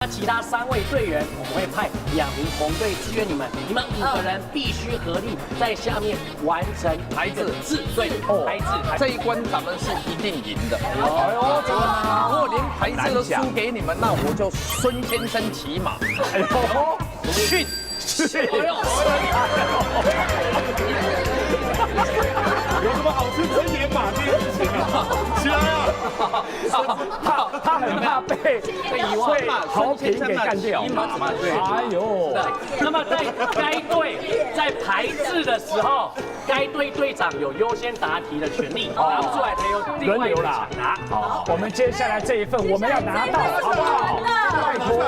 那其他3位队员，我们会派2名红队支援你们。你们5个人必须合力在下面完成牌子字，对，牌子。这一关咱们是一定赢的。哎呦，真的吗？如果连牌子都输给你们，那我就孙先生骑马。哎呦，训！有什么好吃真野马这件事情啊？起来啊！他很怕被豪平给干掉。对，哎呦，那么在该队在排字的时候，该队队长有优先答题的权利，答不出来才由另外一队抢答。好，我们接下来这一份我们要拿到，好不好？拜托。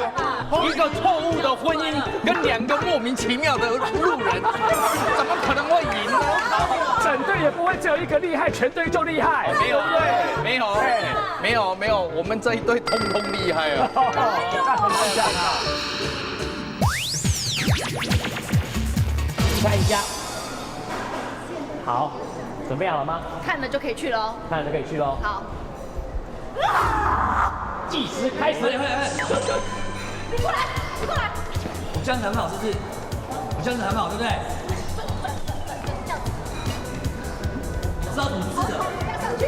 一个错误的婚姻跟2个莫名其妙的路人，怎么可能会赢呢？整队也不会只有一个厉害，全队就厉害。没有，没有，我们这一队通通厉害啊！那很难讲啊。看一下，好，准备好了吗？看了就可以去喽。看了就可以去喽。好，计时开始。你过来，你过来。我这样子很好，是不是？我这样子很好，对不对？知道怎么治的。上去。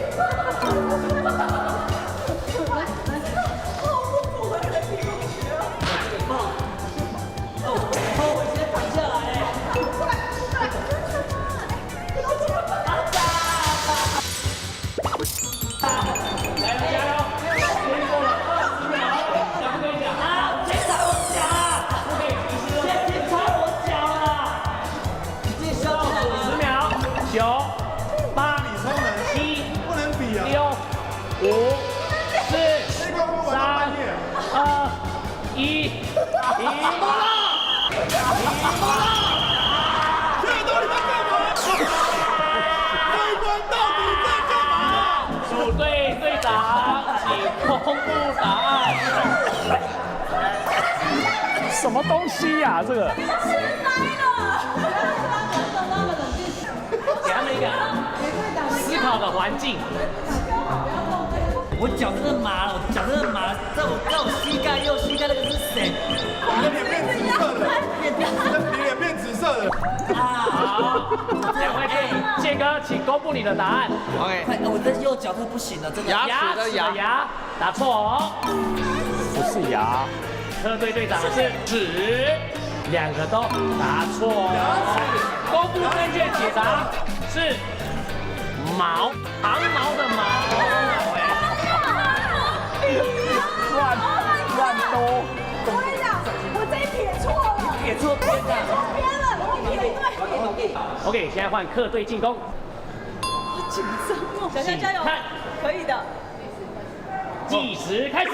我先躺下来。来了，加油！经过了20秒，想不可以讲？啊，先踩我脚啊！不可以提示。先踩我脚啊！你自己消耗10秒，9、8、7、不能比啊！ 6、5、4、3、2、1，赢了！现在到底在干嘛？这一关到底在干嘛？组队队长，请公布答案。什么东西呀？这个给他们一个思考的环境。我脚真的麻了，我脚真的麻了，在我膝盖右膝盖那个是谁？你的脸变紫色了，你脸变紫色了。好，2位队，谢哥，请公布你的答案。 OK， 快，我的右脚都不行了，真的。牙齿的牙，牙，答错哦。不是牙，车队队长是纸，2个都答错哦。公布正确解答是毛，长毛的毛。乱兜。我跟你讲，我这一撇错了，撇错边了。偏了，我撇对。 OK，现在换客队进攻。好紧张哦，小夏加油，看，可以的。计时开始。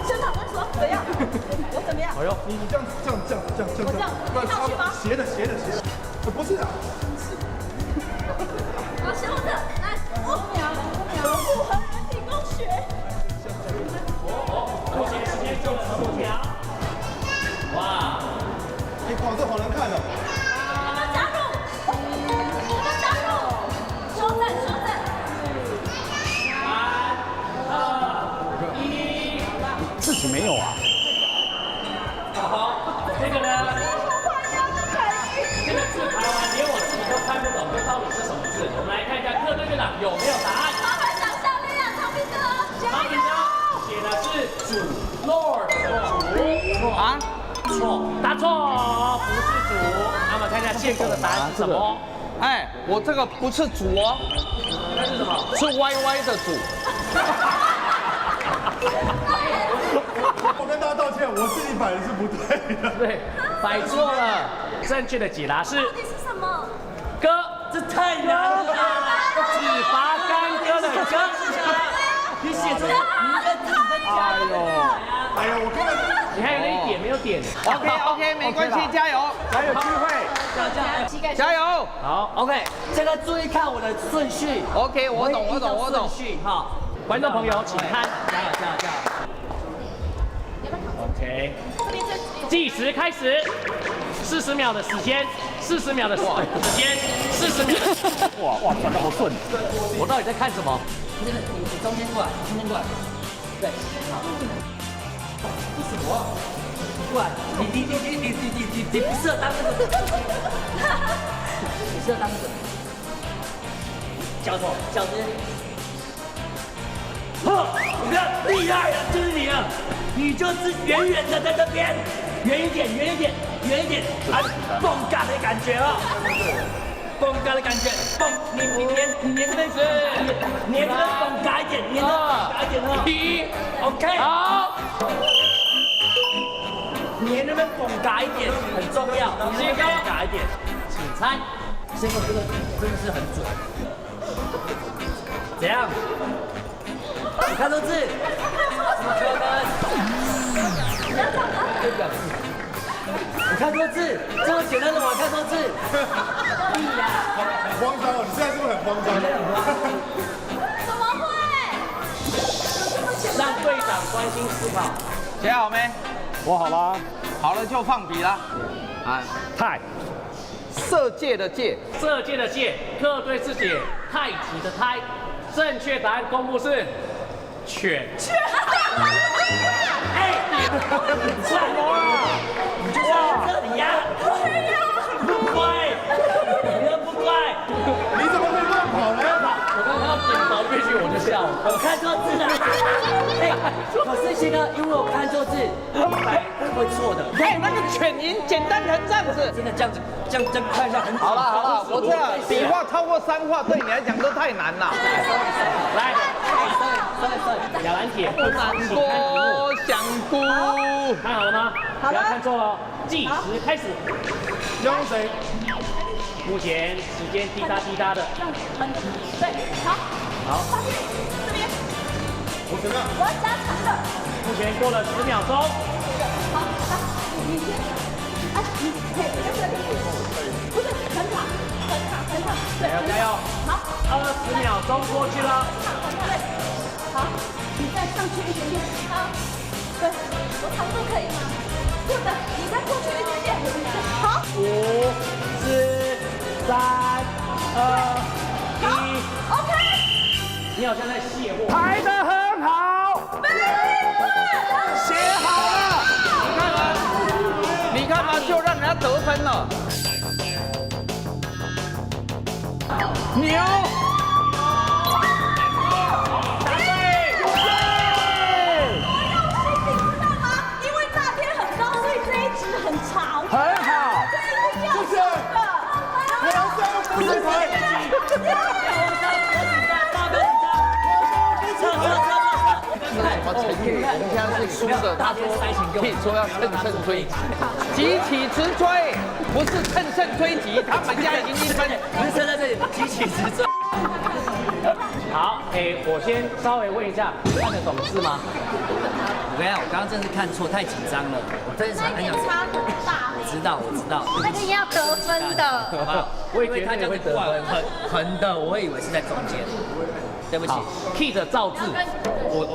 现场分说怎样？我怎么样？哎呦，你这样，我这样可以上去吗？斜的，不是啊。好，小的，来5秒，不和人体工学。目前时间就15秒。哇，你跑这好难看哦。我们加入，修正。 3、2、1。自己没有啊。好，这个呢？这个字排完，连我自己都看不懂，这到底是什么字？我们来看一下客队队长有没有答案。麻烦想象力啊，长鼻哥，马炳江写的是主 ，Lord 的主啊，错，答错，不是主。那么看一下谢哥的答案是什么？哎，我这个不是主哦，那是什么？是歪歪的主。我跟大家道歉，我自己摆的是不对的。对，摆错了。正确的解答是到底是什么？歌，这太难了。只罚干戈的歌。你写错，你认真加油。哎呀，我根本你还有那一点没有点。 OK， 没关系，加油，还有机会。膝盖加油。好， OK，这个注意看我的顺序。 OK，我懂。顺序哈。观众朋友请看。加油。 OK，计时开始，40秒的时间，40秒的时间，40秒。哇，转得好顺。我到底在看什么？你中间过来，对。不然你不适合当那个，你适合当那个脚头脚趾。呵，你看厉害了，就是你了，你就是远远的在这边，远一点，啊，蹦嘎的感觉了，蹦嘎的感觉，蹦，你黏这边是，黏这边蹦嘎一点，黏这边蹦嘎一点哦。OK， 好。黏那边蹦嘎一点很重要，你那个蹦嘎一点，请猜，这个真的是很准。怎样？你看错字，怎么可能？你看错字，这么简单的我看错字。很慌张哦，你现在是不是很慌张？怎么会？让队长专心思考。写好没？我好了，好了就放笔了。啊，太，色戒的戒，射箭的箭，各队是写太极的太，正确答案公布是犬。哎，什么啊？你就是在这里呀？不乖，你又不乖。你怎么可以乱跑呢？我刚刚点跑进去我就笑了。我看错字了。哎，可是现在因为我看错字，会错的。哎，那个犬音简单成这样子。真的这样看一下很好了，我这样笔画超过3画，对你来讲都太难了。来，亚兰铁，不难过，香菇，看好了吗？不要看错了，计时开始。要用谁？目前时间滴答滴答的。对，好，好，这边我怎么样？我要加长的。目前过了10秒钟。好，来，你先，哎，你可以跟着你，不是很卡，对，加油！好，20秒钟过去了。对，好，你再上去一点点，好，对，我长度可以吗？对的，你再过去一点点，好5、4、3、2、1。 ，OK，你好像在卸货。排得很好，写好了，你看嘛，就让人家得分了。牛，答对。因为大天很高，所以这一直很长。很好，就是我要上不是牌。什么成语？我们现在是输的，他说可以说要乘胜追击，急起直追，不是乘胜追击，他们家已经1分。不是在这里急起直追。好，我先稍微问一下，看得懂字吗？我跟你讲，我刚刚真是看错，太紧张了，我真是很想。差很大。我知道。那个要得分的。好不好？我也觉得他会得分，横的，我以为是在中间。对不起 ，Key 的造字，我，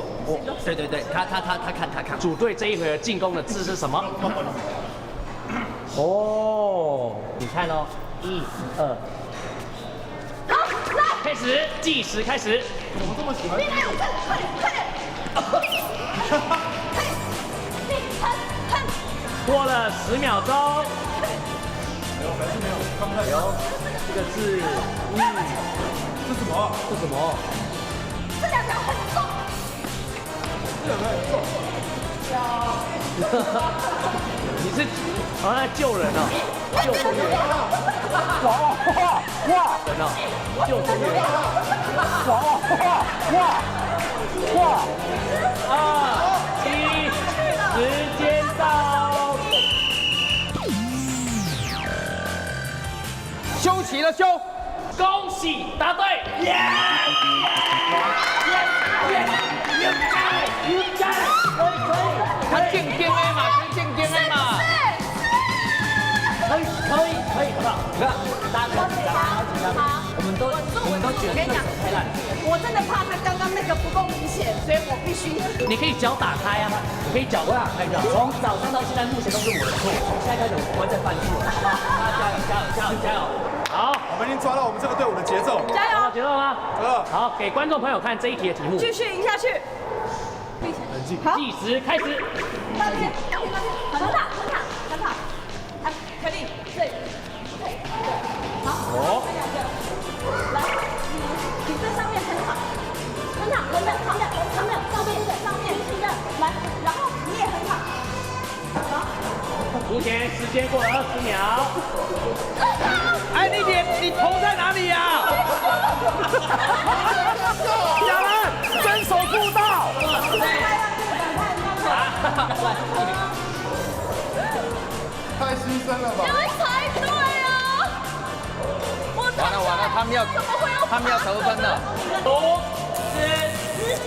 对，他看。主队这一回合进攻的字是什么？哦，你看哦，1、2，好，来，开始，计时开始。怎么这么喜欢？快点，过了10秒钟。还是没有，看不太懂。这个字，这什么？这什么？这两条很重。这两个很重。你是好像在救人哦，救生员。哇，人哦，救生员。哇2、1，时间到。休息了，休。恭喜答对！耶！他进电 A 嘛，进电 A 嘛。可以，好不好？你看，大家紧张，我们都觉得太烂。我真的怕他刚刚那个不够明顯，所以我必須。你可以脚打开啊，你可以脚打开的。从早上到现在，目前都是我的错，从现在开始我不会再犯错了，好不好？大家加油！好，我们已经抓到我们这个队伍的节奏。加油！节奏吗？好，给观众朋友看这一题的题目。繼續贏下去。很进。计时开始。那边，很好，确定，对，好，还两个，来，你在上面很好，上面是的，来，然后你也很好，好，目前时间过了20秒。哎，你头在哪里呀？亚兰伸手助到。太牺牲了吧！因为猜对啊！完了，他们要得分了。 5、时间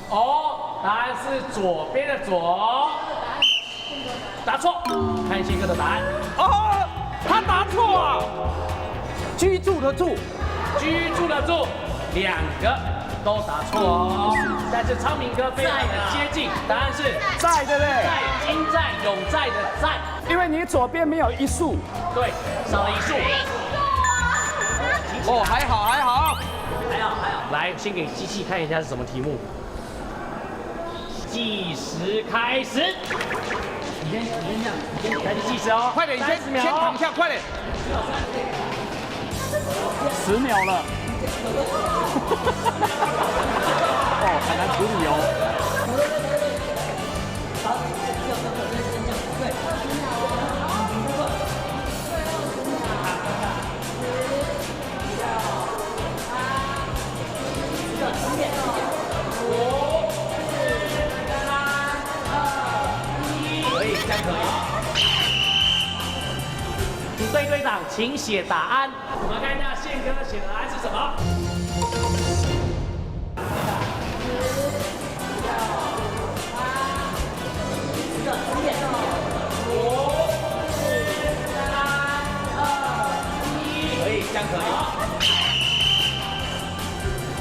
哦，答案是左边的左。答错，看新哥的答案。哦，他答错啊！居住的住，居住的住，2个都答错哦。但是昌明哥非常的接近，答案是在，对不对？在，金在，永在的在。因为你左边没有一竖。对，少了1竖。哦，还好。还好。来，先给机器看一下是什么题目。计时开始。你先这样，你先开始计时哦。快点，你30秒先躺下，快点。 10秒了。哦，很难处理哦。可以，这样可以。组队队长，请写答案。我们看一下宪哥写的答案是什么。可以，这样可以。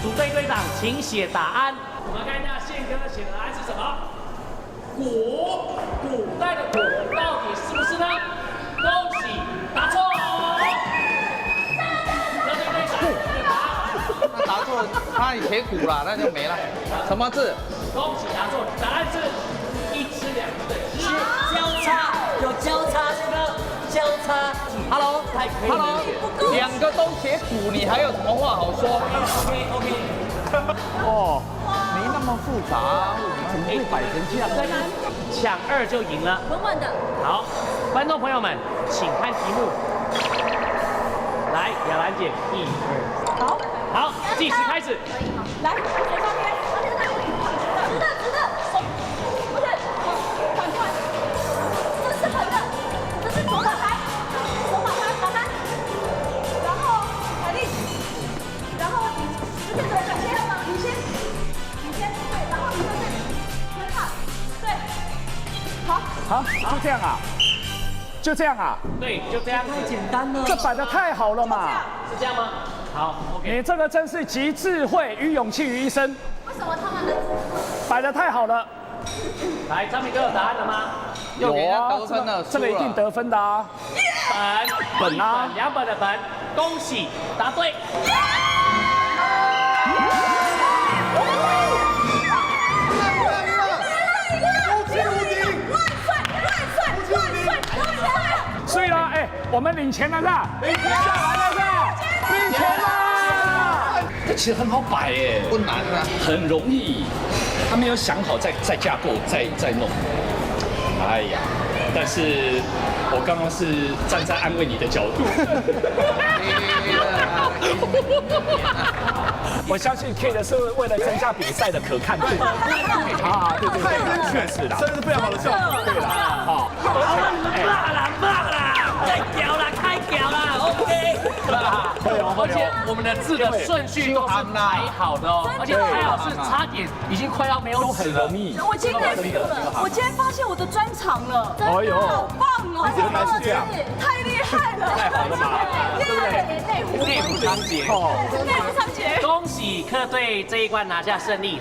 组队队长，请写答案。我们看一下宪哥写的答案是什么。古代的古到底是不是呢？恭喜答错。答错，他写鼓了，那就没了。什么字？恭喜答错，答案是1吃2对。交叉，有交叉这个交叉。Hello， 还可以理解。 2个都写鼓，你还有什么话好说 OK。哦，没那么复杂，怎么会摆成这样？抢2就赢了。稳稳的。好，观众朋友们，请看题目。来，雅兰姐，1、2。好，好，计时开始。来，在上面，直的，不是，反过来，这是横的，这是左马台，打开，然后海丽，然后你直接转先了吗？你先，对，然后你在这里，很好，对，好，好，就这样啊，就这样啊，对，就这样子。太简单了。这摆得太好了嘛！是这样吗？好，OK。你这个真是集智慧与勇气于一身，为什么他们的摆得太好了。来，张明哥有答案了吗？又给他啊得分了，这个一定得分的啊！本啊2本的本，恭喜答对。所以呢，哎，我们领钱了是吧？领钱下来了是吧？领钱啦！这其实很好摆耶，不难啊。很容易。他没有想好再架构再弄。哎呀，但是我刚刚是站在安慰你的角度。我相信 Kate 是为了增加比赛的可看度啊！对，确实啦，真的是非常好的效果。对啦，好，骂啦，再屌啦，开屌啦 ，OK。而且我们的字的顺序都是排好的哦，而且排好是差点已经快要没有纸了。我今天我今天发现我的专长了，真哎呦的好棒哦！原来是这样太厉害了，太好了嘛，对不对？内湖仓颉，哦，内湖仓颉。恭喜客队这一关拿下胜利。